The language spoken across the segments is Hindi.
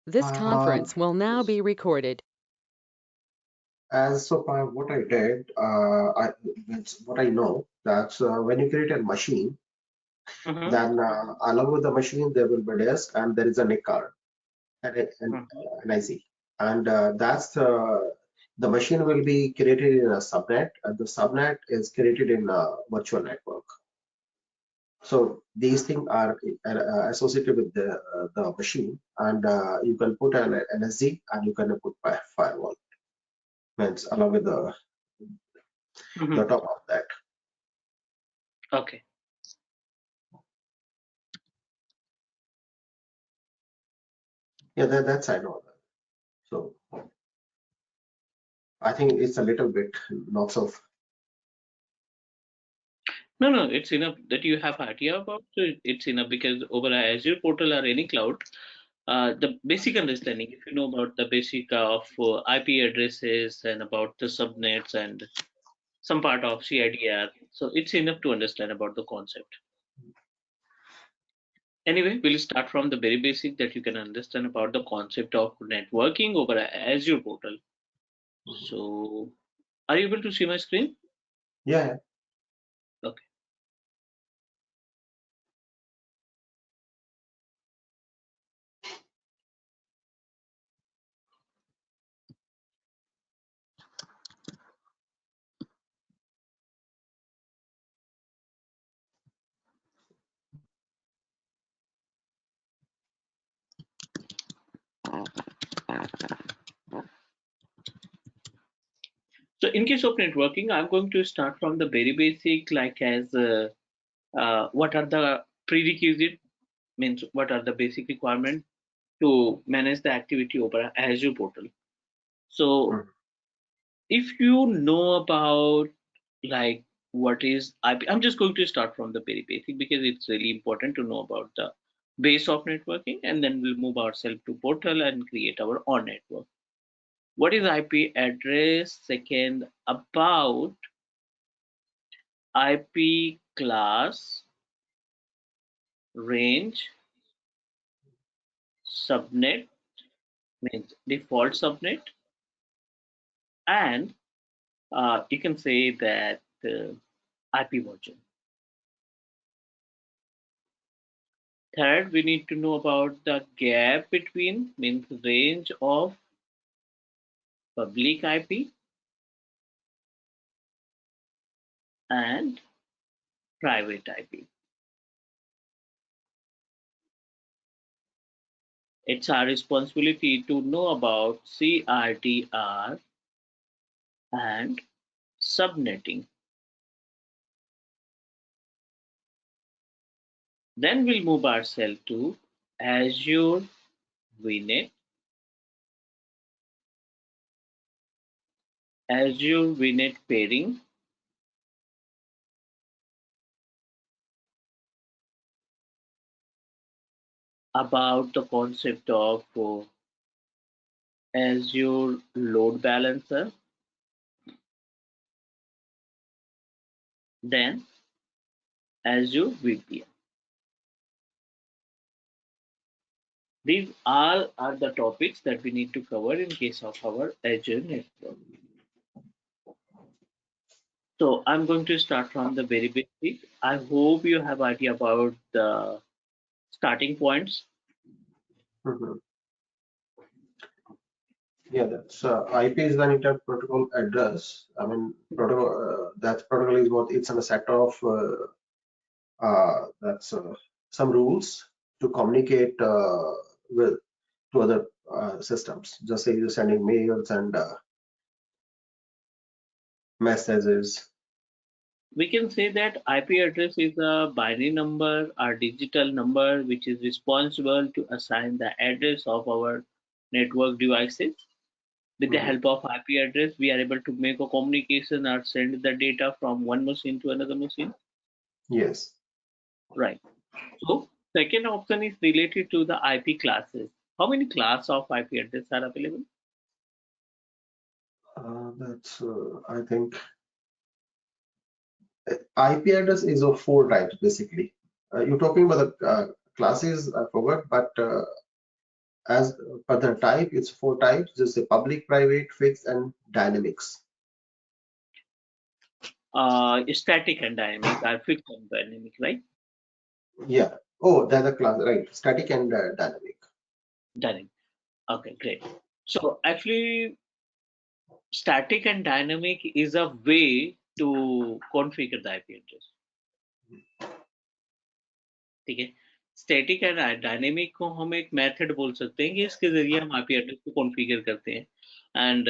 This conference will now be recorded. As so far what I did, what I know that when you create a machine, then along with the machine there will be a disk and there is a NIC card and an IC, and that's the machine will be created in a subnet, and the subnet is created in a virtual network. So these things are associated with the machine, and you can put an NSG and you can put firewall, means along with the top of that. Okay. Yeah, that's I know that. So I think it's a little bit lots of. No, it's enough that you have idea about. So it's enough because over Azure portal or any cloud, the basic understanding, if you know about the basic of IP addresses and about the subnets and some part of CIDR, so it's enough to understand about the concept. Anyway, we'll start from the very basic that you can understand about the concept of networking over Azure portal. So, are you able to see my screen? Yeah. Okay. So in case of networking, I'm going to start from the very basic, like as what are the prerequisite, means what are the basic requirements to manage the activity over Azure portal. So if you know about like what is IP, I'm just going to start from the very basic because it's really important to know about the base of networking, and then we'll move ourselves to portal and create our own network. What is IP address? Second, about IP class, range, subnet, means default subnet, and you can say that IP version. Third, we need to know about the gap between, means range of public IP and private IP. It's our responsibility to know about CRDR and subnetting. Then we'll move ourselves to Azure VNet, Azure VNet pairing, about the concept of Azure load balancer, then Azure VPN. These all are the topics that we need to cover in case of our Azure network. So I'm going to start from the very basic. I hope you have idea about the starting points. Yeah, that's IP is the Internet Protocol address. I mean, protocol. That protocol is what it's a set of that's some rules to communicate with to other systems. Just say you're sending mails and messages. We can say that IP address is a binary number or digital number which is responsible to assign the address of our network devices. With the help of IP address, we are able to make a communication or send the data from one machine to another machine. Yes. Right. So second option is related to the IP classes. How many class of IP address are available? That's I think IP address is of 4 types basically. You're talking about the classes, I forgot, but As per the type, it's 4 types. There's a public, private, fixed, and dynamics. Static and dynamic are fixed and dynamic, right? Yeah. Oh, that's the class, right? Static and dynamic. Dynamic. Okay, great. So actually, static and dynamic is a way to configure the IP address. ठीक है, स्टैटिक एंड डायनेमिक को हम एक मेथड बोल सकते हैं कि इसके जरिए हम आईपी एड्रेस को कॉन्फ़िगर करते हैं and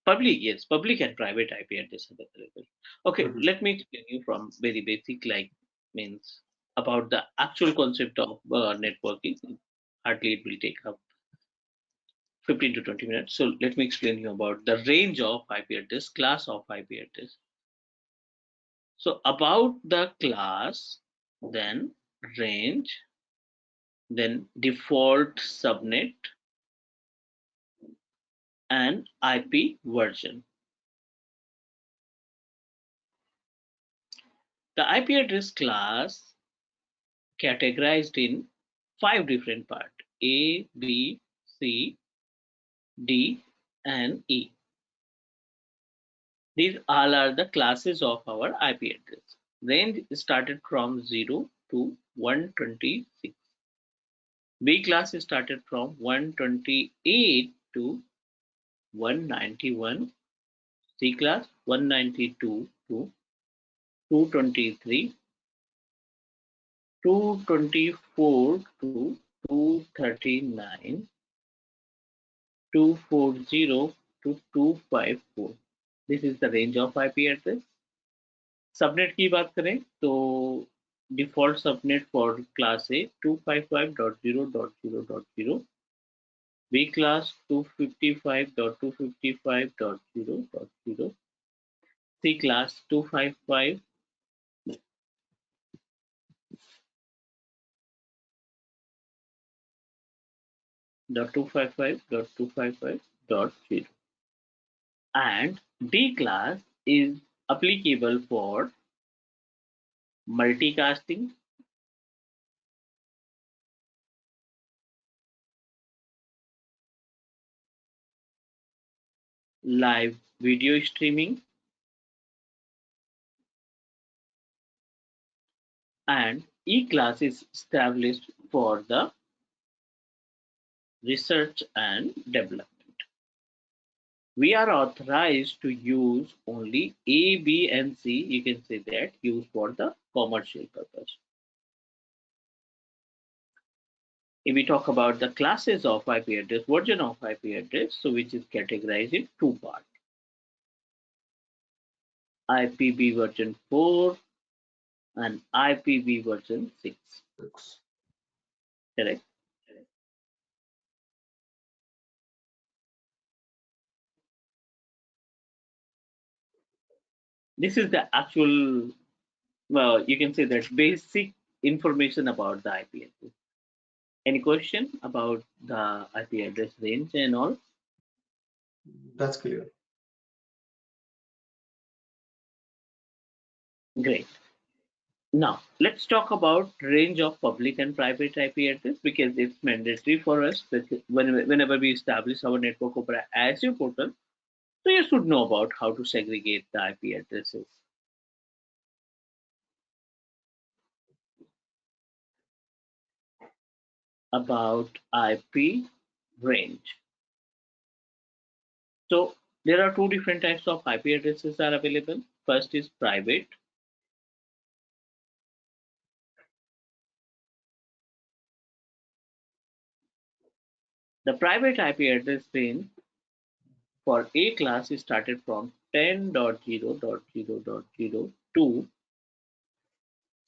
public, yes, public and private IP address are available. Okay, let me explain you from very basic, like means about the actual concept of networking. Hardly it will take up 15 to 20 minutes. So let me explain you about the range of IP address, class of IP address. So about the class, then range, then default subnet and IP version. The IP address class categorized in 5 different parts: A, B, C, D, and E. These all are the classes of our IP address. Range started from 0 to 126. B class started from 128 to 191. C class 192 to 223. 224 to 239, 240 to 254. This is the range of IP address. Subnet की बात करें तो default subnet for class A 255.0.0.0, B class 255.255.0.0, C class 255 .255.255.0, and D class is applicable for multicasting, live video streaming, and E class is established for the research and development. We are authorized to use only A, B, and C, you can say that, used for the commercial purpose. If we talk about the classes of IP address, version of IP address, so which is categorized in 2 parts. IPv version 4 and IPv version 6. Correct? This is the actual, well, you can say that basic information about the IP address. Any question about the IP address range and all? That's clear. Great. Now, let's talk about range of public and private IP address, because it's mandatory for us that whenever we establish our network over Azure portal, so you should know about how to segregate the IP addresses. About IP range. So there are 2 different types of IP addresses are available. First is private. The private IP address range for A class is started from 10.0.0.0 to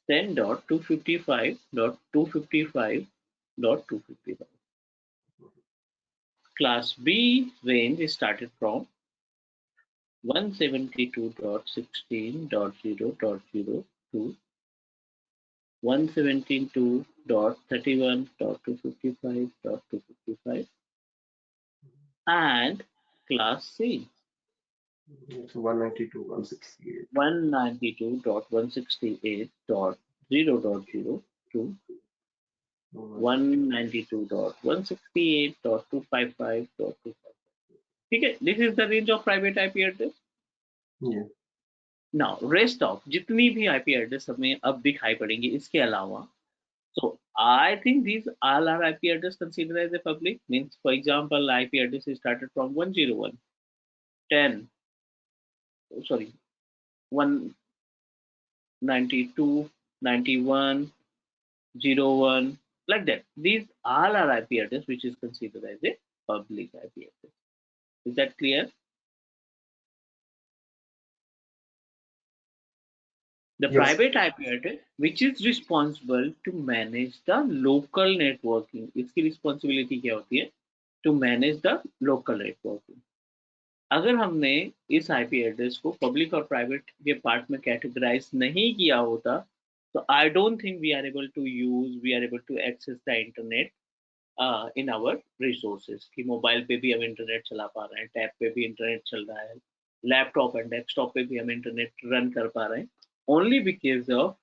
10.255.255.255. Class B range is started from 172.16.0.0 to 172.31.255.255, and class C 192.168. 192.168.0.0 to 192.168.255.255. ठीक है, this is the range of private IP address. Yeah. Now rest of जितनी भी IP address हमें अब दिखाई पड़ेंगी इसके अलावा, so I think these all are IP address considered as a public. Means, for example, IP address is started from 101, 10, sorry, 192, 91, 01, like that. These all are IP address which is considered as a public IP address. Is that clear? The Yes. private IP address which is responsible to manage the local networking. इसकी responsibility क्या होती है? To manage the local networking. अगर हमने इस IP एड्रेस को पब्लिक और प्राइवेट के पार्ट में कैटेगराइज नहीं किया होता, तो I don't think we are able to access the internet in our resources. कि मोबाइल पे भी हम इंटरनेट चला पा रहे हैं, टैब पे भी इंटरनेट चल रहा है, लैपटॉप एंड डेस्कटॉप पे भी हम इंटरनेट रन कर पा रहे हैं, only because of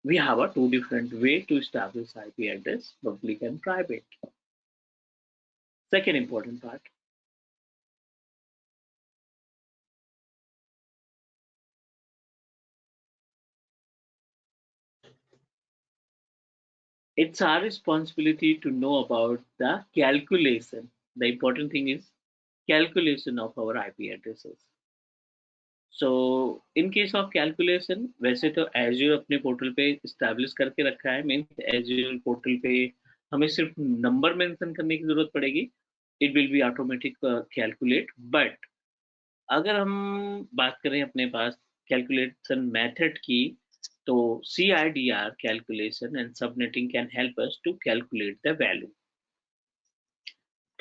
we have a two different way to establish IP address, public and private. Second important part, it's our responsibility to know about the calculation. The important thing is calculation of our IP addresses. So in case of calculation, वैसे तो Azure अपने पोर्टल पे establish करके रखा है, मीन्स Azure पोर्टल पे हमें सिर्फ नंबर मेंशन करने की जरूरत पड़ेगी, it will be automatic calculate. But अगर हम बात करें अपने पास कैलकुलेशन मेथड की, तो CIDR calculation and subnetting can help us to calculate the value.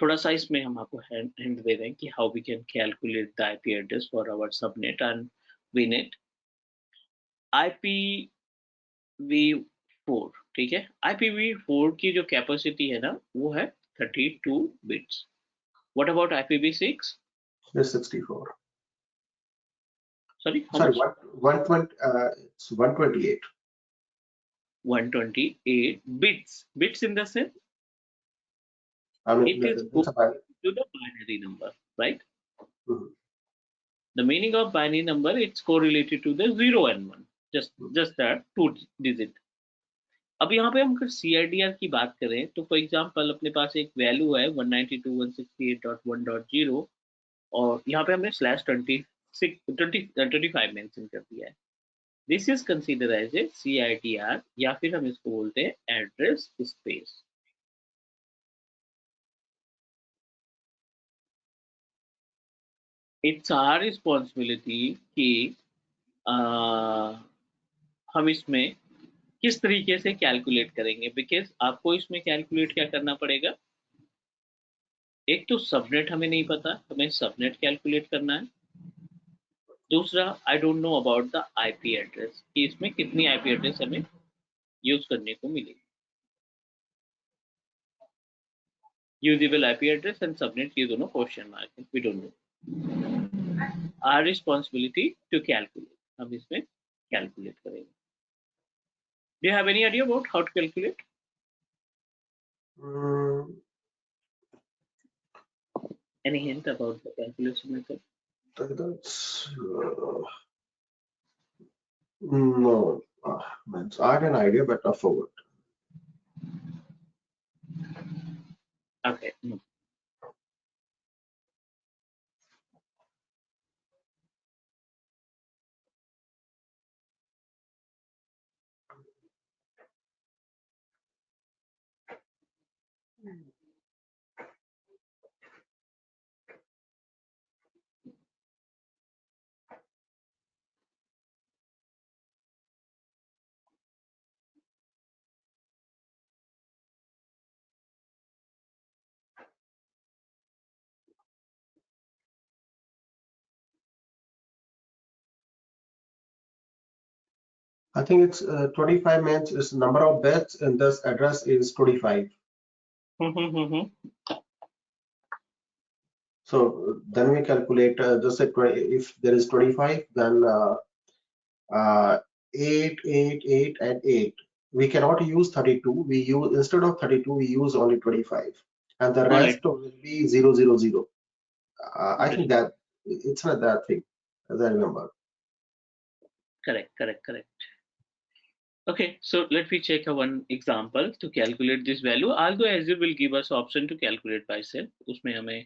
थोड़ा सा इसमें हम आपको हिंट दे रहे हैं कि how we can calculate the IP address for our subnet and VNet. IPv4, ठीक है, IPv4 की जो कैपेसिटी है ना वो है 32 bits. What about IPv6? It's 64. Sorry, how Sorry, much? 120, it's 128. 128 bits. Bits in the sense I mean, it is that's about. to the binary number, right? Mhm. The meaning of binary number, it's correlated to the 0 and 1, just that 2 digit. अब यहाँ पे हम अगर CIDR की बात करें तो फॉर एग्जांपल अपने पास एक वैल्यू है 192.168.1.0 और यहाँ पे हमने /25 मेंशन कर दिया है. This is consider as a CIDR या फिर हम इसको बोलते हैं address space. It's our responsibility कि हम इसमें किस तरीके से कैलकुलेट करेंगे, बिकॉज आपको इसमें कैलकुलेट क्या करना पड़ेगा. एक तो सबनेट हमें नहीं पता, हमें सबनेट कैलकुलेट करना है. दूसरा, I don't know about the IP address कि इसमें कितनी IP एड्रेस हमें यूज करने को मिलेगी. Usable IP address and subnet, ये दोनों क्वेश्चन मार्क है, we don't know. Our responsibility to calculate, हम इसमें कैलकुलेट करेंगे. Do you have any idea about how to calculate? Any hint about the calculation method? That's no. I had an idea, but I forgot. Okay. No. I think it's 25 means is number of bits in this address is 25. So then we calculate just say if there is 25, then 8, 8, 8, and 8. we cannot use 32. We use, instead of 32, we use only 25, and the All right. rest will be 000. I think Brilliant. that it's not that thing, as I remember. Correct. Okay, so let me check one example to calculate this value. Although Azure will give us option to calculate by self, उसमें हमें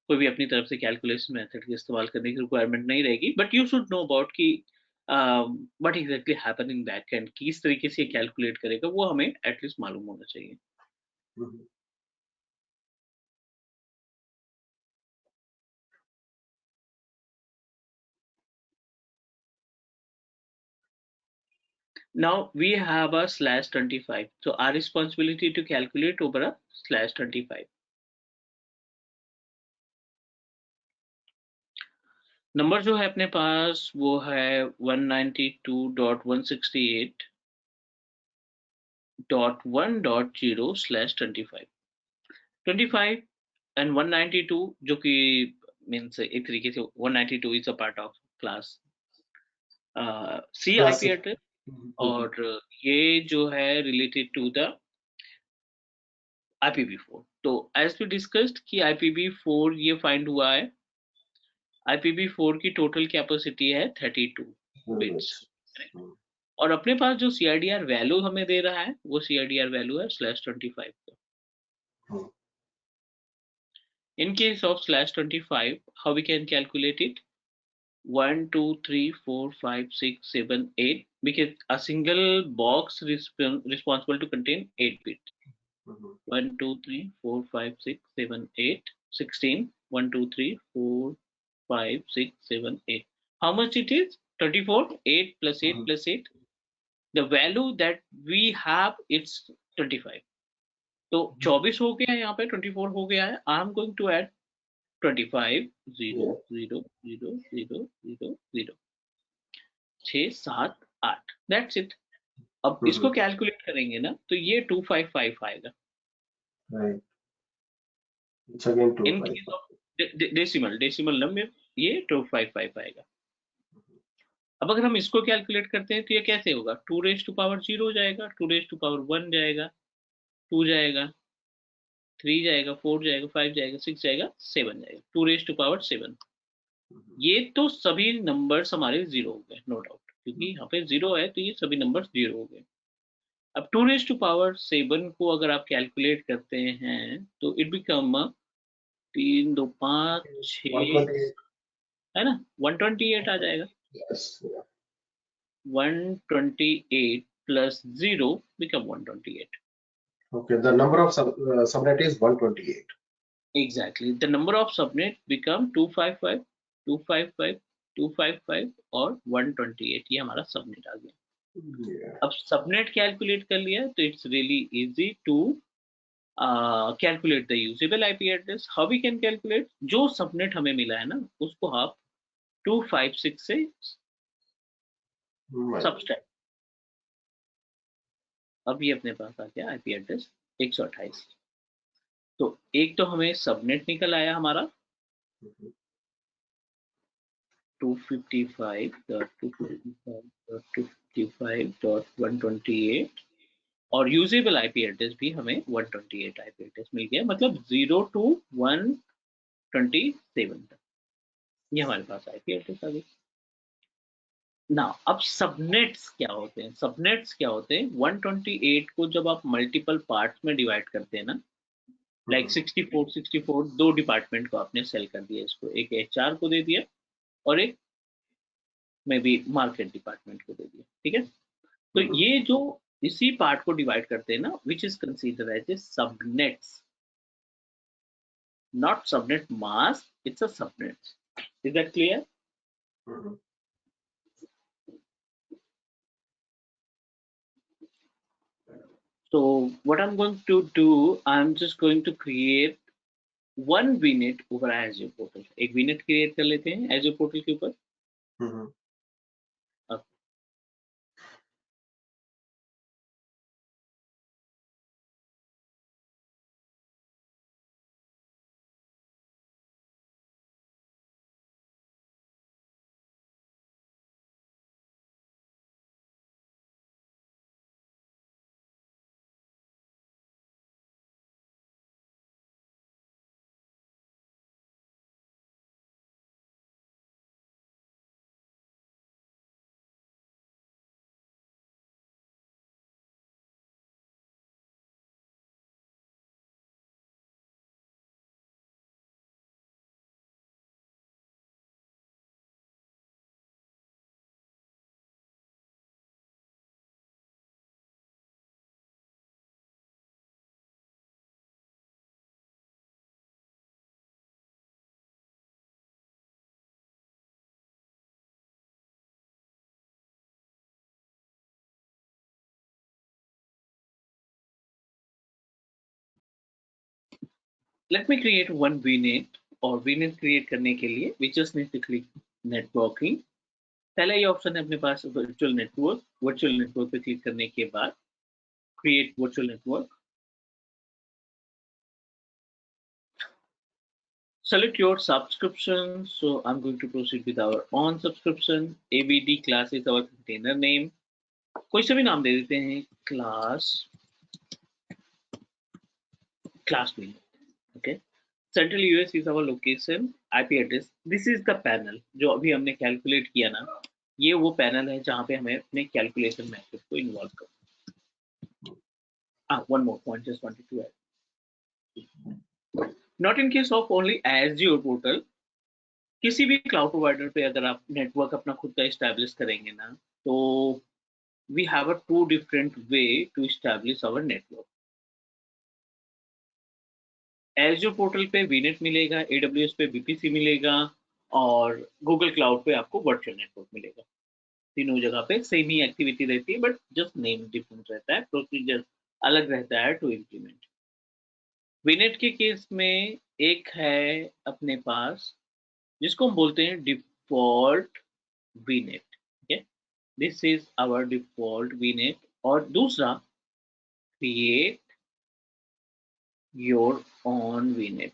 कोई भी अपनी तरफ से कैलकुलेशन मेथड के इस्तेमाल करने की रिक्वायरमेंट नहीं रहेगी, but you should know about कि what exactly happen in back end, किस तरीके से कैलकुलेट करेगा वो हमें एटलीस्ट मालूम होना चाहिए. Mhm. Now we have a /25, so our responsibility to calculate over a /25. Number जो है अपने पास वो है 192.168.1.0/25. 25 and 192 जो कि मीन्स एक तरीके से 192 is a part of class C IP Classic. Address, Mhm. और ये जो है रिलेटेड टू द IPv4. तो एज वी डिस्कस्ड कि IPv4 ये फाइंड हुआ है. IPv4 की टोटल कैपेसिटी है 32 बिट्स. Mhm. और अपने पास जो CIDR वैल्यू हमें दे रहा है वो CIDR वैल्यू है /25 का. Mhm. In case of /25, how we can calculate it? 1, 2, 3, 4, 5, 6, 7, 8, because a single box responsible to contain 8 bits. Mhm. 1, 2, 3, 4, 5, 6, 7, 8, 16. 1, 2, 3, 4, 5, 6, 7, 8. How much it is? 34. 8 plus 8 Mhm. plus 8. The value that we have, it's 25. तो 24 हो गया है यहाँ पे, 24 हो गया है. I am going to add 25, 0, Yeah. 0, 0, 0, 0, 0. 6, 7, 8. That's it. अब इसको Mhm. कैलकुलेट करेंगे ना तो ये 255 आएगा. Right. It's again two in five. Case of decimal number ये 255 आएगा. अब अगर हम इसको कैलकुलेट करते हैं तो ये कैसे होगा? 2 raised to power 0 जाएगा, 2 raised to power 1 जाएगा, 2 जाएगा, 3 जाएगा, 4 जाएगा, 5 जाएगा, 6 जाएगा, 7 जाएगा. 2 raised to power 7. ये तो सभी नंबर्स हमारे जीरो हो गए, नो डाउट, क्योंकि यहाँ पे जीरो है तो ये सभी नंबर्स जीरो हो गए. अब 2 raised to power 7 को अगर आप कैलकुलेट करते हैं तो इट बिकम 3, 2, 5, 6, 128. है ना, 128 आ जाएगा. Yes. Yeah. 128 plus 0 become 128. Okay. The number of subnet is 128. Exactly. The number of subnet become 255, 255, 255 और 128. ये हमारा सबनेट आ गया. Yeah. अब सबनेट कैलकुलेट कर लिया तो it's really easy to calculate the usable IP address. How we can calculate? जो सबनेट हमें मिला है ना उसको आप 256 से Right. सब्सट्रैक्ट. अब ये अपने पास आ गया आईपी एड्रेस 128. तो एक तो हमें सबनेट निकल आया हमारा Mhm. 255.255.255.128, और यूजेबल आईपी एड्रेस भी हमें 128 आईपी एड्रेस मिल गया, मतलब 0 to 127 तक ये हमारे पास आईपी एड्रेस आ गई. ना अब सबनेट्स क्या होते हैं? सबनेट्स क्या होते हैं? 128 को जब आप मल्टीपल पार्ट्स में डिवाइड करते हैं ना, लाइक 64 दो डिपार्टमेंट को आपने सेल कर दिया, इसको एक एचआर को दे दिया और एक मे बी मार्केट डिपार्टमेंट को दे दिया. ठीक है, तो Mhm. ये जो इसी पार्ट को डिवाइड करते हैं ना, which is consider as a subnets, not subnet mask, it's a subnet. Is that clear? Mhm. So what I'm going to do, I'm just going to create one VNet over Azure portal. एक VNet क्रिएट कर लेते हैं Azure पोर्टल के ऊपर. Mhm. Let me create one VNet, और VNet create करने के लिए we just need to click networking. पहला ये ऑप्शन है अपने पास वर्चुअल नेटवर्क पे क्लिक करने के बाद create virtual network. Select your subscription. So I'm going to proceed with our on subscription. AVD class is our container name. कोई सा भी नाम दे देते हैं, class name. Okay. Central US is our location. IP address. This is the panel जो अभी हमने कैलकुलेट किया ना, ये वो पैनल है जहाँ पे हमें अपने कैलकुलेशन मेथड को इन्वॉल्व करना. One more point, just wanted to add. Not in case of only Azure portal. किसी भी क्लाउड प्रोवाइडर पे अगर आप नेटवर्क अपना खुद का इस्टेब्लिश करेंगे ना, तो we have a two different way to establish our network. Azure portal पे वीनेट मिलेगा, AWS पे VPC मिलेगा, और गूगल क्लाउड पे आपको वर्चुअल नेटवर्क मिलेगा. तीनों जगह पे सेम ही एक्टिविटी रहती है, बट जस्ट नेम डिफरेंट रहता है, प्रोसीजर अलग रहता है टू इम्प्लीमेंट. वीनेट के केस में एक है अपने पास जिसको हम बोलते हैं default VNet. Okay, this is our default VNet. और दूसरा create your own VNet.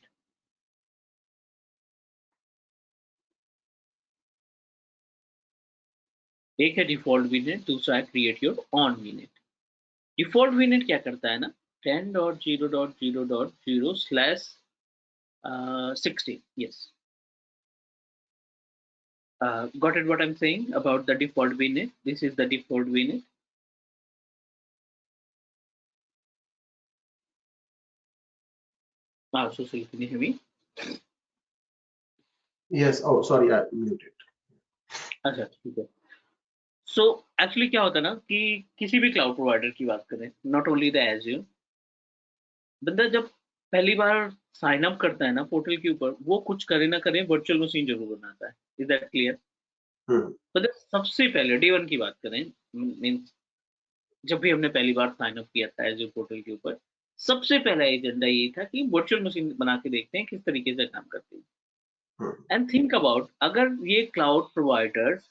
एक है डिफॉल्ट VNet, दूसरा है create your own VNet. Default VNet क्या करता है ना, 10.0.0.0/16. Yes. Got it what I'm saying about the default VNet? This is the default VNet. So can you hear me? Yes. Oh, sorry, I muted. अच्छा ठीक है. सो एक्चुअली क्या होता है ना कि किसी भी क्लाउड प्रोवाइडर की बात करें, नॉट ओनली द Azure, बंदा जब पहली बार साइन अप करता है ना पोर्टल के ऊपर, वो कुछ करे ना करे वर्चुअल मशीन जरूर बनाता है. Is that clear? मतलब सबसे पहले डे वन की बात करें, मीन्स जब भी हमने पहली बार साइन अप किया था Azure पोर्टल के ऊपर, सबसे पहला एजेंडा ये था कि वर्चुअल मशीन बना के देखते हैं किस तरीके से काम करती है. एंड थिंक अबाउट, अगर ये क्लाउड प्रोवाइडर्स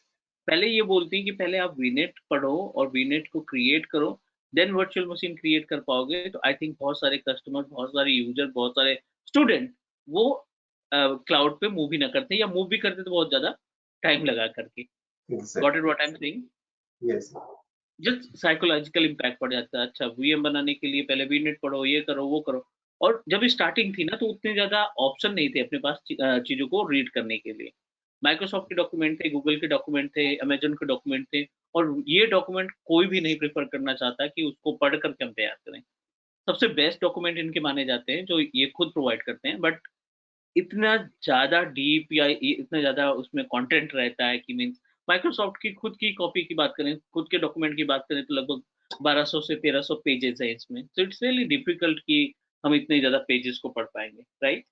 पहले ये बोलती है कि पहले आप वीनेट पढ़ो और वीनेट को क्रिएट करो, देन वर्चुअल मशीन क्रिएट कर पाओगे, तो आई थिंक बहुत सारे कस्टमर, बहुत सारे यूजर, बहुत सारे स्टूडेंट वो क्लाउड पे मूव ही ना करते, या मूव भी करते तो बहुत ज्यादा टाइम लगा करके. Got it what I am saying? Yes. Just psychological impact पड़ जाता है. अच्छा, VM बनाने के लिए पहले वीनेट पढ़ो, ये करो, वो करो. और जब स्टार्टिंग थी ना, तो उतने ज्यादा ऑप्शन नहीं थे अपने पास चीजों को रीड करने के लिए. माइक्रोसॉफ्ट के डॉक्यूमेंट थे, गूगल के डॉक्यूमेंट थे, अमेजन के डॉक्यूमेंट थे, और ये डॉक्यूमेंट कोई भी नहीं प्रेफर करना चाहता कि उसको पढ़ कर कंपेयर करें. सबसे बेस्ट डॉक्यूमेंट इनके माने जाते हैं जो ये खुद प्रोवाइड करते हैं, बट इतना ज्यादा डीप या इतना ज्यादा उसमें कंटेंट रहता है कि मीन्स माइक्रोसॉफ्ट की खुद की कॉपी की बात करें, खुद के डॉक्यूमेंट की बात करें, तो लगभग 1200 से 1300 पेजेस है इसमें. तो इट्स रियली डिफिकल्ट कि हम इतने ज्यादा पेजेस को पढ़ पाएंगे, राइट?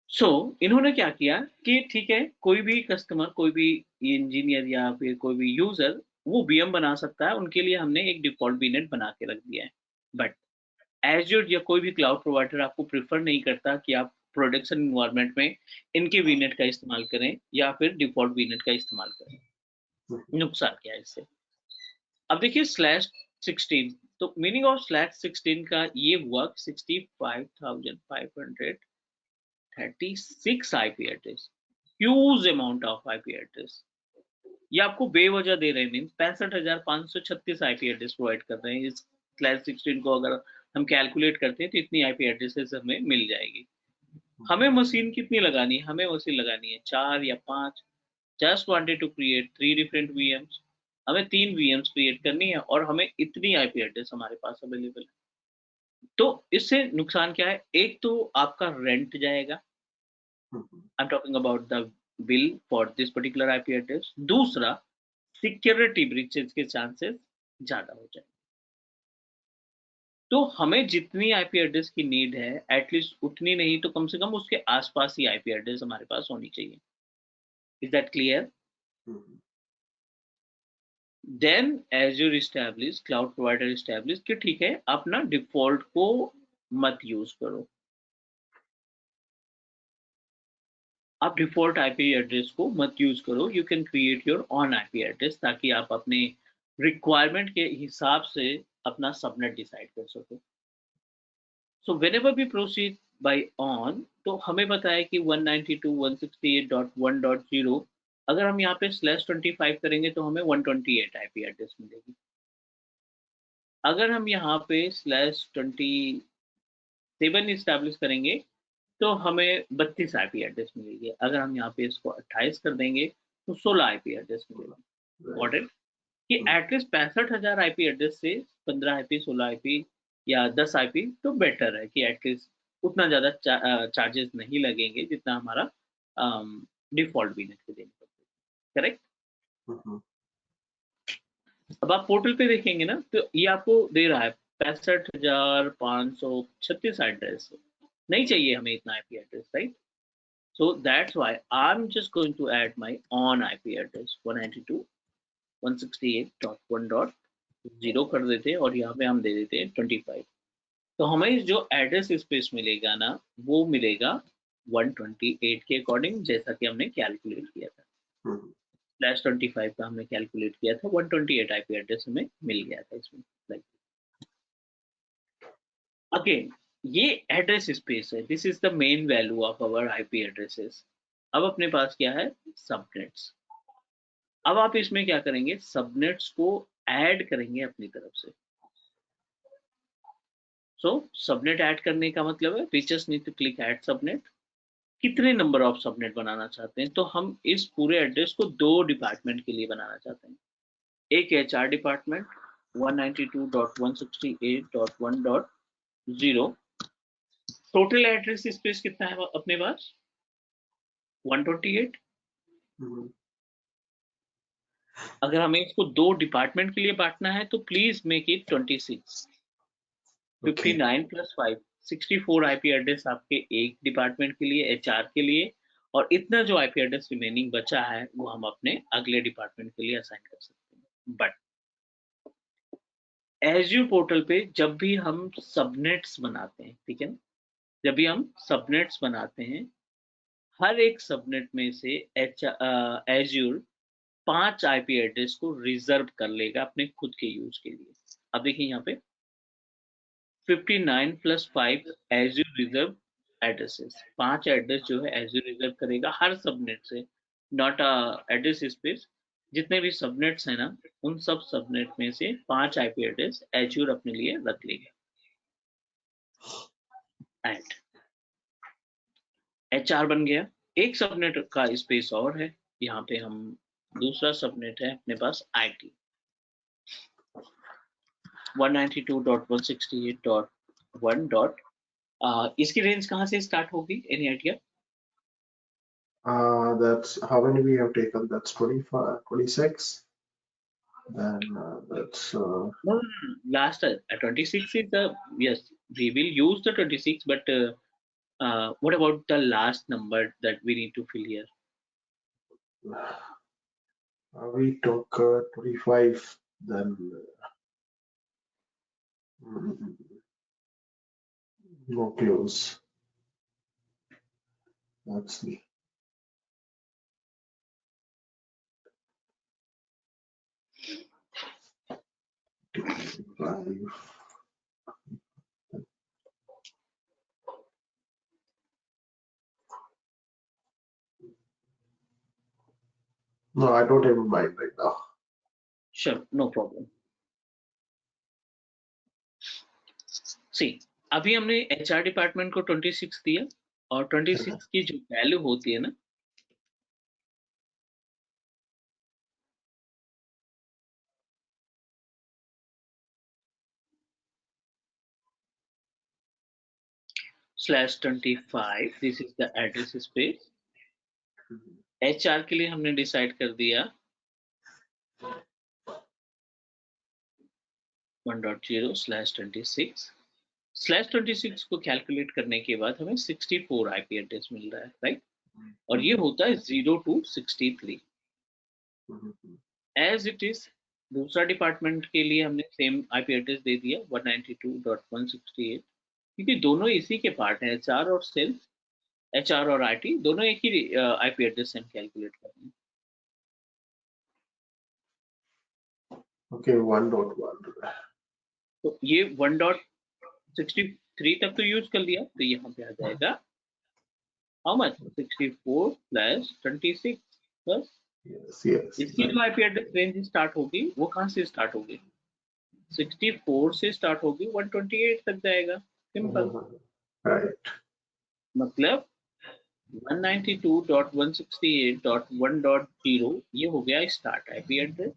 सो इन्होंने क्या किया कि ठीक है, कोई भी कस्टमर, कोई भी इंजीनियर या फिर कोई भी यूजर वो VM बना सकता है, उनके लिए हमने एक डिफॉल्ट VNet बना के रख दिया है. बट Azure या कोई भी क्लाउड प्रोवाइडर आपको प्रेफर नहीं करता कि आप प्रोडक्शन इन्वायरमेंट में इनके VNet का इस्तेमाल करें या फिर डिफॉल्ट VNet का इस्तेमाल करें. नुकसान क्या है इससे? अब देखिए /16, तो मीनिंग ऑफ /16 का ये हुआ 65,536 IP address, huge amount of IP address. ये आपको बेवजह दे रहे हैं, मीन्स 65,536 IP एड्रेस प्रोवाइड कर रहे हैं. इस /16 को अगर हम कैलकुलेट करते हैं तो इतनी IP एड्रेसेस हमें मिल जाएगी. हमें मशीन कितनी लगानी है? हमें मशीन लगानी है 4 या 5. Just wanted to create 3 different VMs. हमें 3 VMs क्रिएट करनी है और हमें इतनी IP एड्रेस हमारे पास अवेलेबल है. तो इससे नुकसान क्या है? एक तो आपका रेंट जाएगा, I am talking about the bill for this particular IP address. दूसरा, सिक्योरिटी ब्रीचेस के चांसेस ज्यादा हो जाए. तो हमें जितनी IP एड्रेस की नीड है, एटलीस्ट उतनी नहीं तो कम से कम उसके आसपास ही IP एड्रेस हमारे पास होनी चाहिए. Is that clear? Then Azure establish, cloud provider establish कि ठीक है, आप ना डिफॉल्ट को मत यूज करो। आप डिफॉल्ट आईपी एड्रेस को मत यूज करो, you can create your on IP address, ताकि आप अपने रिक्वायरमेंट के हिसाब से अपना सबनेट डिसाइड कर सको। So whenever we proceed by on, तो हमें बताया कि 192.168.1.0, अगर हम यहाँ पे /25 करेंगे तो हमें 128 आईपी एड्रेस मिलेगी। अगर हम यहाँ पे /27 इस्टेब्लिश करेंगे तो हमें 32 आईपी एड्रेस मिलेगी। अगर हम यहाँ पे इसको 28 कर देंगे तो 16 आईपी एड्रेस मिलेगा। इम्पोर्टेंट कि एटलीस्ट 65,000 आईपी एड्रेस से 15 आईपी, 16 आईपी या 10 आईपी तो बेटर है, कि एटलीस्ट उतना ज्यादा चार्जेस नहीं लगेंगे जितना हमारा डिफॉल्ट भी नहीं देंगे। करेक्ट। अब आप पोर्टल पे देखेंगे ना, तो ये आपको दे रहा है 65,536 एड्रेस। नहीं चाहिए हमें इतना IP address, right? So that's why I'm just going to add my own IP address 192.168.1.0 कर देते हैं, और यहाँ पे हम दे देते हैं 25। तो हमें जो एड्रेस स्पेस मिलेगा ना, वो मिलेगा 128 के अकॉर्डिंग, जैसा कि हमने कैलकुलेट किया था। /25 का हमने कैलकुलेट किया था, 128 आईपी एड्रेस हमें मिल गया था इसमें। अगेन ये एड्रेस स्पेस है, this is the main value of our IP addresses. अब अपने पास क्या है? सबनेट्स। अब आप इसमें क्या करेंगे? सबनेट्स को ऐड करेंगे अपनी तरफ से। सो सबनेट ऐड करने का मतलब है we just need to click add subnet. कितने नंबर ऑफ सबनेट बनाना चाहते हैं? तो हम इस पूरे एड्रेस को 2 डिपार्टमेंट के लिए बनाना चाहते हैं। एक HR department 192.168.1.0। Total address space कितना है अपने पास? 128। अगर हमें इसको 2 डिपार्टमेंट के लिए बांटना है तो please make it 26। 59 + 5 64 IP address आपके एक डिपार्टमेंट के लिए, एचआर के लिए, और इतना जो आईपी एड्रेस रिमेनिंग बचा है वो हम अपने अगले डिपार्टमेंट के लिए असाइन कर सकते हैं। बट एज्यूर पोर्टल पे जब भी हम सबनेट्स बनाते हैं, ठीक है ना, जब भी हम सबनेट्स बनाते हैं, हर एक सबनेट में से एज्यूर 5 आईपी एड्रेस को रिजर्व कर लेगा अपने खुद के यूज के लिए। अब देखिए यहाँ पे 59 + 5 एज्यूर रिजर्व एड्रेसेस, 5 एड्रेस जो है एज्यूर रिजर्व करेगा हर सबनेट से, नॉट एड्रेस स्पेस। जितने भी सबनेट्स हैं ना, उन सब सबनेट में से 5 आईपी एड्रेस एज्यूर अपने लिए रख लेगा। एंड एचआर बन गया। एक सबनेट का स्पेस और है, यहाँ पे हम दूसरा सबनेट है अपने पास आईटी 192.168.1. इसकी रेंज कहाँ से स्टार्ट होगी? Any idea? That's how many we have taken. That's 25, 26. Then that's No, last 26 is the, yes, we will use the 26, but what about the last number that we need to fill here? we took 25. Then no close. That's the 25. No, I don't have in mind right now. Sure, no problem. See, अभी हमने एचआर डिपार्टमेंट को 26 दिया, और 26 की जो वैल्यू होती है ना, /25, this is the address space. HR के लिए हमने डिसाइड कर दिया 1.0/26। /26 को कैलकुलेट करने के बाद हमें 64 आईपी एड्रेस मिल रहा है, राइट? और ये होता है 0 to 63 एज इट इज। दूसरा डिपार्टमेंट के लिए हमने सेम आईपी एड्रेस दे दिया 192.168. क्योंकि दोनों इसी के पार्ट हैं, एचआर और सेल्स, एचआर और आईटी दोनों एक ही आईपी एड्रेस हम कैलकुलेट कर रहे हैं। ओके 1.1। तो ये 1.63 तक तो यूज कर लिया, तो यहाँ पे आ जाएगा हाउ मच 64 प्लस 26 बस। यस इसकी जो आईपी एड्रेस रेंज स्टार्ट होगी वो कहाँ से स्टार्ट होगी, 64 से स्टार्ट होगी 128 तक जाएगा, सिंपल। राइट। मतलब 192.168.1.0 ये हो गया स्टार्ट आईपी एड्रेस,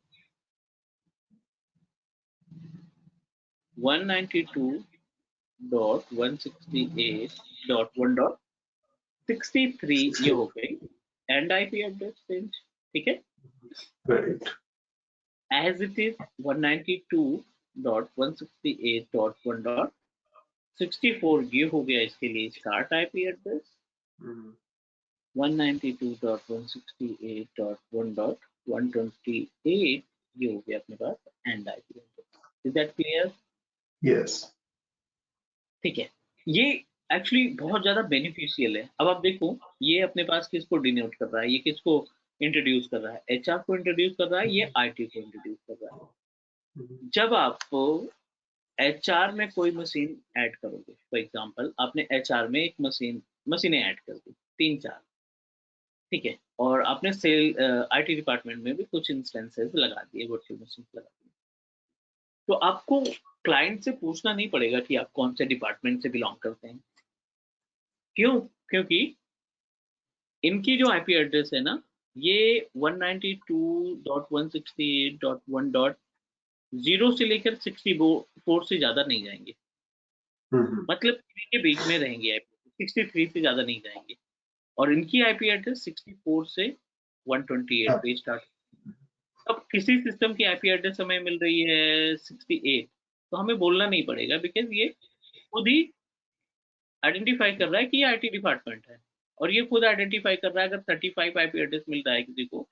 192.168.1.63 ये हो गई एंड आईपी एड्रेस रेंज, ठीक है। राइट। एज इट इज 192.168.1.64 ये हो गया इसके लिए स्टार्ट आईपी एड्रेस, 192.168.1.128 ये हो गया अपने पास and IP address. Is that clear? Yes. ठीक है, ये एक्चुअली बहुत ज्यादा बेनिफिशियल है। अब आप देखो ये अपने पास किसको डिनोट कर रहा है, ये किसको इंट्रोड्यूस कर रहा है, एचआर को इंट्रोड्यूस कर रहा है, ये आईटी को इंट्रोड्यूस कर रहा है। जब आप एचआर में कोई मशीन ऐड करोगे, फॉर एग्जांपल आपने एचआर में एक मशीनें ऐड कर दी 3-4, ठीक है, और आपने सेल आईटी डिपार्टमेंट में भी कुछ इंस्टेंसेस लगा दिए, वर्चुअल मशीन लगा दिए, तो आपको क्लाइंट से पूछना नहीं पड़ेगा कि आप कौन से डिपार्टमेंट से बिलोंग करते हैं। क्यों? क्योंकि इनकी जो आईपी एड्रेस है ना, ये 192.168.1.0 से लेकर 64 से ज्यादा नहीं जाएंगे, मतलब इन्हीं के बीच में रहेंगे, आईपी 63 से ज्यादा नहीं जाएंगे, और इनकी आईपी एड्रेस 64 से 128 पे स्टार्ट। अब किसी सिस्टम की आईपी एड्रेस हमें मिल रही है 68, तो हमें बोलना नहीं पड़ेगा, बिकॉज ये खुद ही आइडेंटिफाई कर रहा है कि ये आईटी डिपार्टमेंट है, और ये खुद आइडेंटिफाई कर रहा है अगर 35 आईपी एड्रेस मिल रहा है किसी को,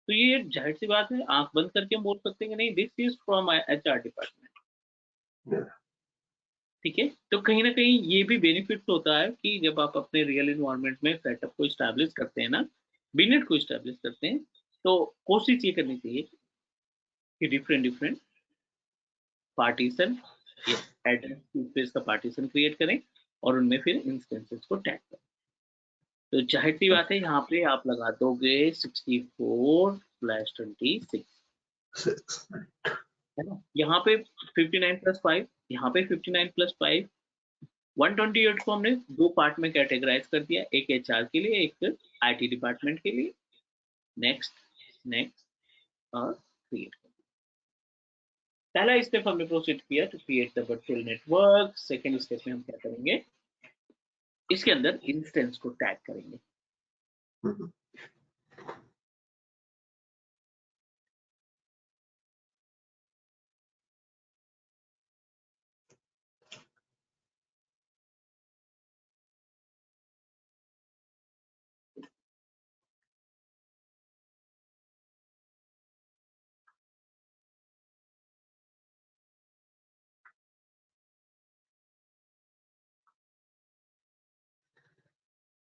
तो ये जाहिर सी बात है आंख बंद करके हम बोल सकते हैं कि नहीं, this is from HR department, ठीक है। तो कहीं ना कहीं ये भी बेनिफिट होता है कि जब आप अपने रियल इन्वायरमेंट में सेटअप को स्टैब्लिश करते हैं ना, बीनेट को स्टैब्लिश करते हैं, तो कोशिश ये करनी चाहिए कि different different partition address space का पार्टीशन क्रिएट करें और उनमें फिर इंस्टेंसेस को टैग करें। तो जाहिर सी बात है यहाँ पे आप लगा दोगे 64 प्लस 26, है ना, यहाँ पे 59 प्लस 5, यहाँ पे 59 प्लस 5, 128 को हमने दो पार्ट में कैटेगराइज कर दिया, एक एचआर के लिए, एक आईटी डिपार्टमेंट के लिए। नेक्स्ट नेक्स्ट और क्रिएट कर दिया। पहला स्टेप हमने प्रोसीड किया to create the virtual network. Second step में हम क्या करेंगे, इसके अंदर इंस्टेंस को टैग करेंगे।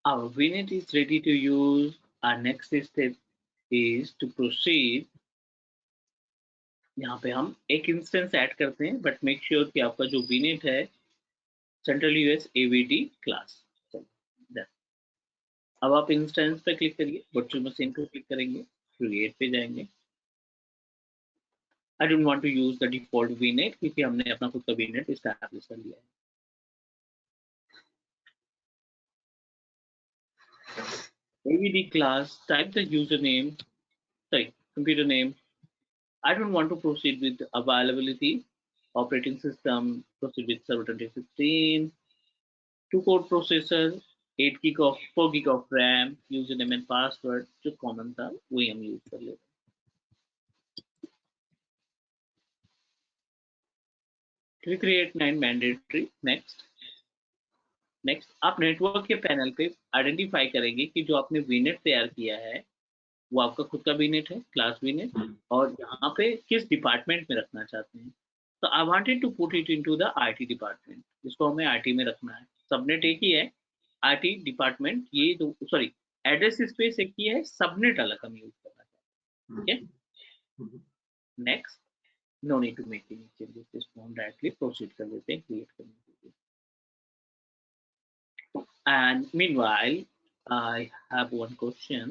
Our VNet is ready to use. Our next step is to proceed. यहाँ पे हम एक इंस्टेंस ऐड करते हैं, बट मेक श्योर कि आपका जो VNet है सेंट्रल यूएस एवीडी क्लास। अब आप इंस्टेंस पे क्लिक करिए, वर्चुअल मशीन पे क्लिक करेंगे, क्रिएट पे जाएंगे। I don't want to use the default VNet क्योंकि हमने अपना खुद का VNet एस्टैब्लिश कर लिया है। AVD class, type the username, sorry, computer name. I don't want to proceed with availability, operating system, proceed with server 2016, 2-core processor, 8 gig of 4 gig of RAM, username and password जो common था वही हम यूज कर लेते हैं। Create 9 mandatory. नेक्स्ट आप नेटवर्क के पैनल पे आइडेंटिफाई करेंगे कि जो आपने VNet तैयार किया है वो आपका खुद का VNet है, क्लास VNet, और यहाँ पे किस डिपार्टमेंट में रखना चाहते हैं। तो So I wanted to put it into the IT department. इसको हमें IT में रखना है. सबनेट एक ही है, IT डिपार्टमेंट ये दो, सॉरी एड्रेस स्पेस एक ही है, सबनेट अलग हम यूज करना चाहते हैं. ठीक है. Next, no need to make any changes. इसको हम डायरेक्टली प्रोसीड कर देते हैं क्रिएट करने के लिए. And meanwhile, I have one question.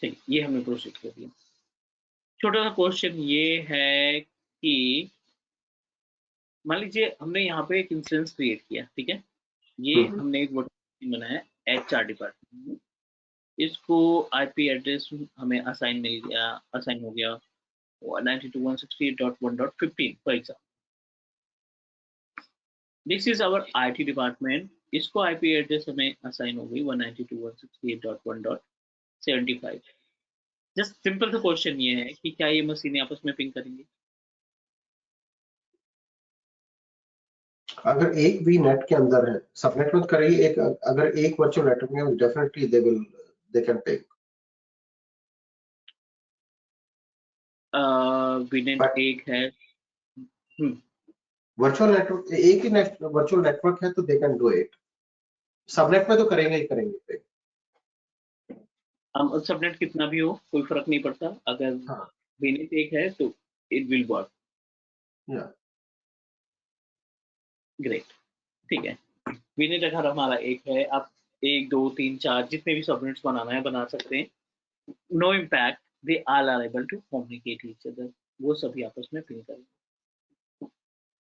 चलिए, ये हमने प्रोसीड कर दिया. छोटा सा क्वेश्चन ये है कि मान लीजिए हमने यहाँ पे एक इंस्टेंस क्रिएट किया. ठीक है. ये हमने एक वर्चुअल बनाया HR डिपार्टमेंट में. इसको IP एड्रेस हमें असाइन मिल गया, असाइन हो गया 192.168.1.15 for example. This is our IT department. इसको IP एड्रेस हमें असाइन हो गई 192.168.1.75. जस्ट सिंपल सा क्वेश्चन ये है कि क्या ये मशीनें आपस में पिंग करेंगी? अगर एक भी नेट के अंदर है, सबनेट में करेगी. एक अगर एक वर्चुअल नेटवर्क में डेफिनेटली दे कैन पिंग. विनेट एक है. वर्चुअल नेटवर्क एक ही वर्चुअल नेटवर्क है तो they can do it. Subnet में तो करेंगे ही करेंगे. हम सबनेट कितना भी हो कोई फर्क नहीं पड़ता. अगर विनेट एक है तो इट विल वर्क. ग्रेट. ठीक है. विनेट अगर हमारा एक है, आप 1 2 3 4 जितने भी सबनेट्स बनाना है बना सकते हैं. No impact. They all are able to communicate each other. वो सभी आपस में पिंग करेंगे.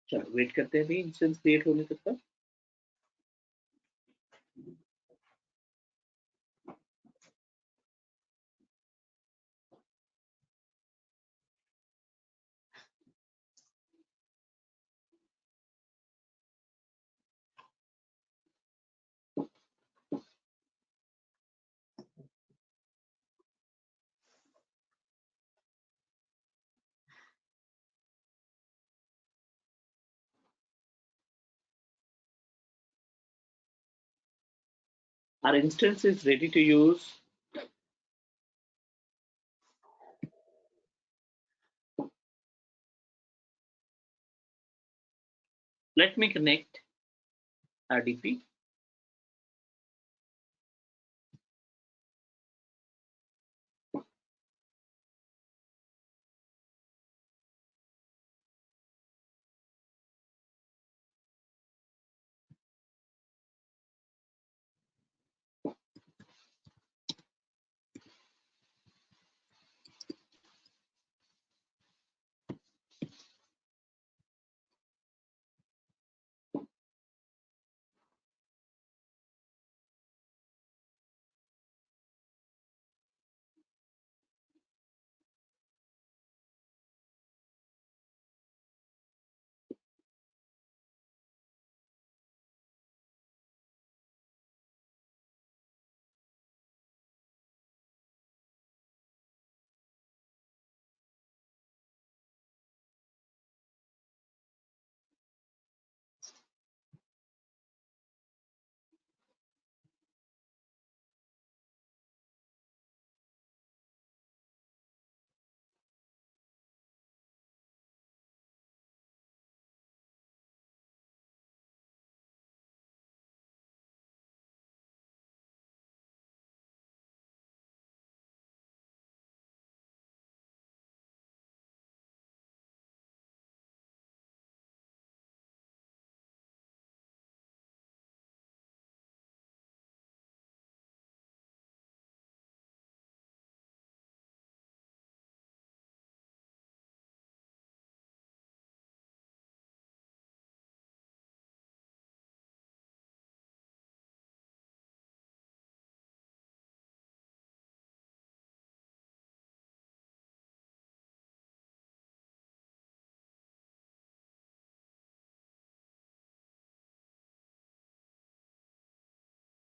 चलो वेट करते हैं भी इंस्टेंस क्रिएट होने तक का. Our instance is ready to use. Let me connect RDP.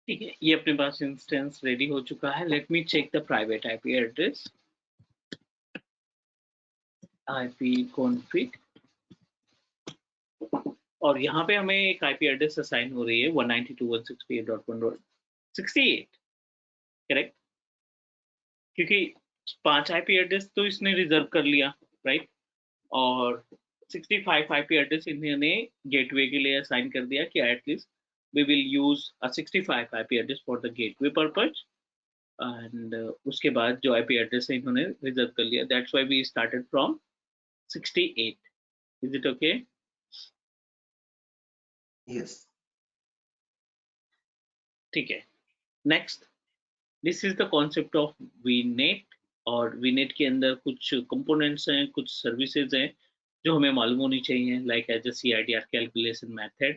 ठीक है. ये अपने पास इंस्टेंस रेडी हो चुका है. Let me check the private IP address. IP config. और यहाँ पे हमें एक IP एड्रेस असाइन हो रही है 192.168.1.68. करेक्ट. क्योंकि 5 IP एड्रेस तो इसने रिजर्व कर लिया. राइट, और 65 IP एड्रेस इन्होंने गेटवे के लिए असाइन कर दिया कि at least we will use a 65 IP address for the gateway purpose, and उसके बाद जो IP address है इन्होंने रिजर्व कर लिया. That's why we started from 68. Is it okay? Yes. ठीक है. Next, this is the concept of VNet. और VNet के अंदर कुछ components हैं, कुछ services हैं जो हमें मालूम होनी चाहिए, like as a CIDR calculation method.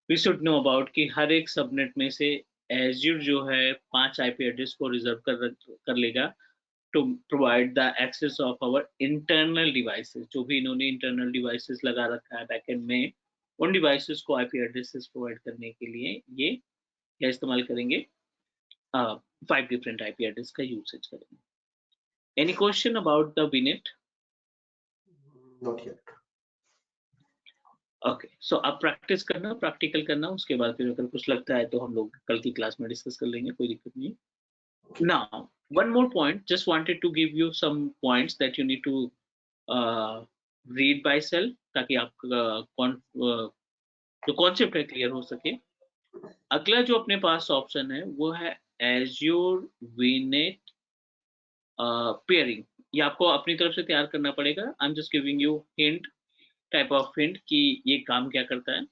We should know about कि हर एक सबनेट में से Azure जो है 5 IP एड्रेस को रिजर्व कर लेगा to provide the access of our internal devices. जो भी इन्होंने internal devices लगा रखा है बैकएंड में, उन devices को IP एड्रेसेस प्रोवाइड करने के लिए ये क्या इस्तेमाल करेंगे, 5 different IP एड्रेस का यूसेज करेंगे. Any question about the VNet? Not yet. Okay, so अब प्रैक्टिस करना, प्रैक्टिकल करना, उसके बाद फिर अगर कुछ लगता है तो हम लोग कल की क्लास में डिस्कस कर लेंगे, कोई दिक्कत नहीं. Now, one more point, just wanted to give you some points that you need to read by self, ताकि आपका जो कॉन्सेप्ट है क्लियर हो सके. अगला जो अपने पास ऑप्शन है वो है Azure VNet पेयरिंग. ये आपको अपनी तरफ से तैयार करना पड़ेगा. I am just giving you hint, type of hint कि ये काम क्या करता है.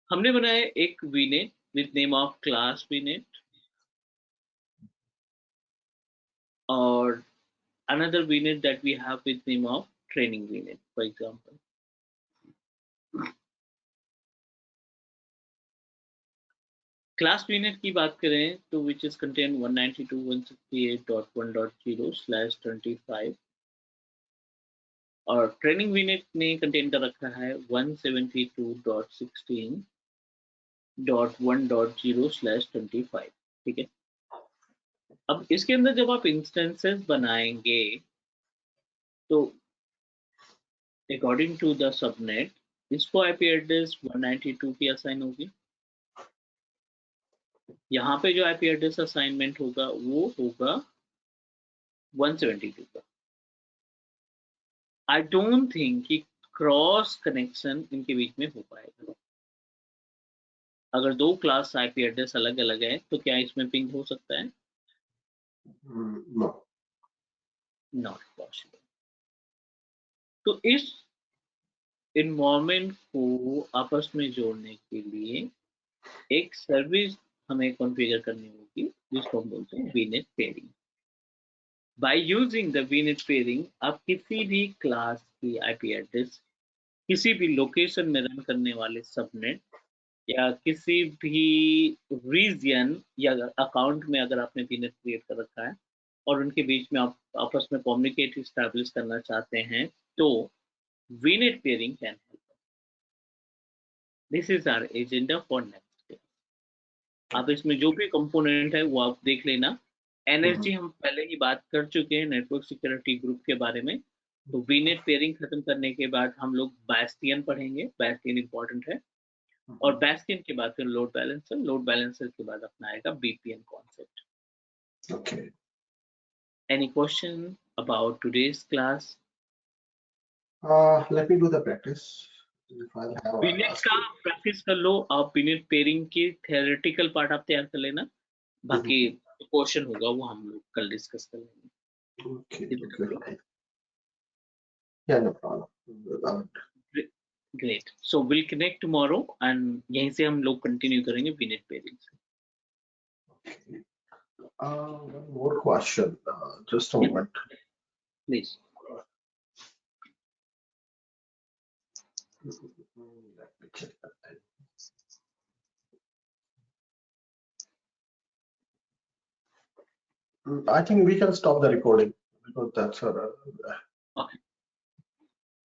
हमने बनाया एक VNet with name of class VNet और another VNet that we have with name of training VNet, for example. Class VNet की बात करें तो which is contain 192.168.1.0/25 और training VNet ने contain कर रखा है 172.16.1.0/25. ठीक है. अब इसके अंदर जब आप इंस्टेंसेस बनाएंगे तो अकॉर्डिंग टू द सबनेट इसको IP एड्रेस 192 की असाइन होगी. यहाँ पे जो IP एड्रेस असाइनमेंट होगा वो होगा 172 का. आई डोंट थिंक कि क्रॉस कनेक्शन इनके बीच में हो पाएगा. अगर दो क्लास IP एड्रेस अलग अलग है तो क्या इसमें पिंग हो सकता है? No. Not possible. तो इस इन्वायरमेंट को आपस में जोड़ने के लिए एक सर्विस हमें कॉन्फ़िगर करनी होगी जिसको हम बोलते हैं VNet pairing. By using the VNet pairing आप किसी भी क्लास की IP एड्रेस किसी भी लोकेशन में रन करने वाले सबनेट या किसी भी रीजन या अकाउंट में अगर आपने VNet क्रिएट कर रखा है और उनके बीच में आप आपस में कम्युनिकेट एस्टैब्लिश करना चाहते हैं तो VNet pairing can help. This is our agenda for next day. आप इसमें जो भी कंपोनेंट है वो आप देख लेना. एनएसजी हम पहले ही बात कर चुके हैं नेटवर्क सिक्योरिटी ग्रुप के बारे में. तो VNet पेयरिंग खत्म करने के बाद हम लोग बैस्टियन पढ़ेंगे. बैस्टियन इंपॉर्टेंट है. और बैस्टियन के बाद फिर लोड बैलेंसर. लोड बैलेंसर के बाद अपना आएगा BPN concept. Okay. Any question about today's class? Let me do the practice. If I'll have, I'll VNet ask का you. प्रैक्टिस कर लो. आप VNet पेयरिंग की थियोरेटिकल पार्ट आप तैयार कर लेना. बाकी क्वेश्चन होगा वो हम लोग कल डिस्कस कर लेंगे. Okay. Is it okay? Okay. Yeah, no problem. Great. So will connect tomorrow and यहीं से हम लोग कंटिन्यू करेंगे VNet पेयरिंग से. Okay. One more question. Just a moment. Please. Let me check that. I think we can stop the recording because that's Okay.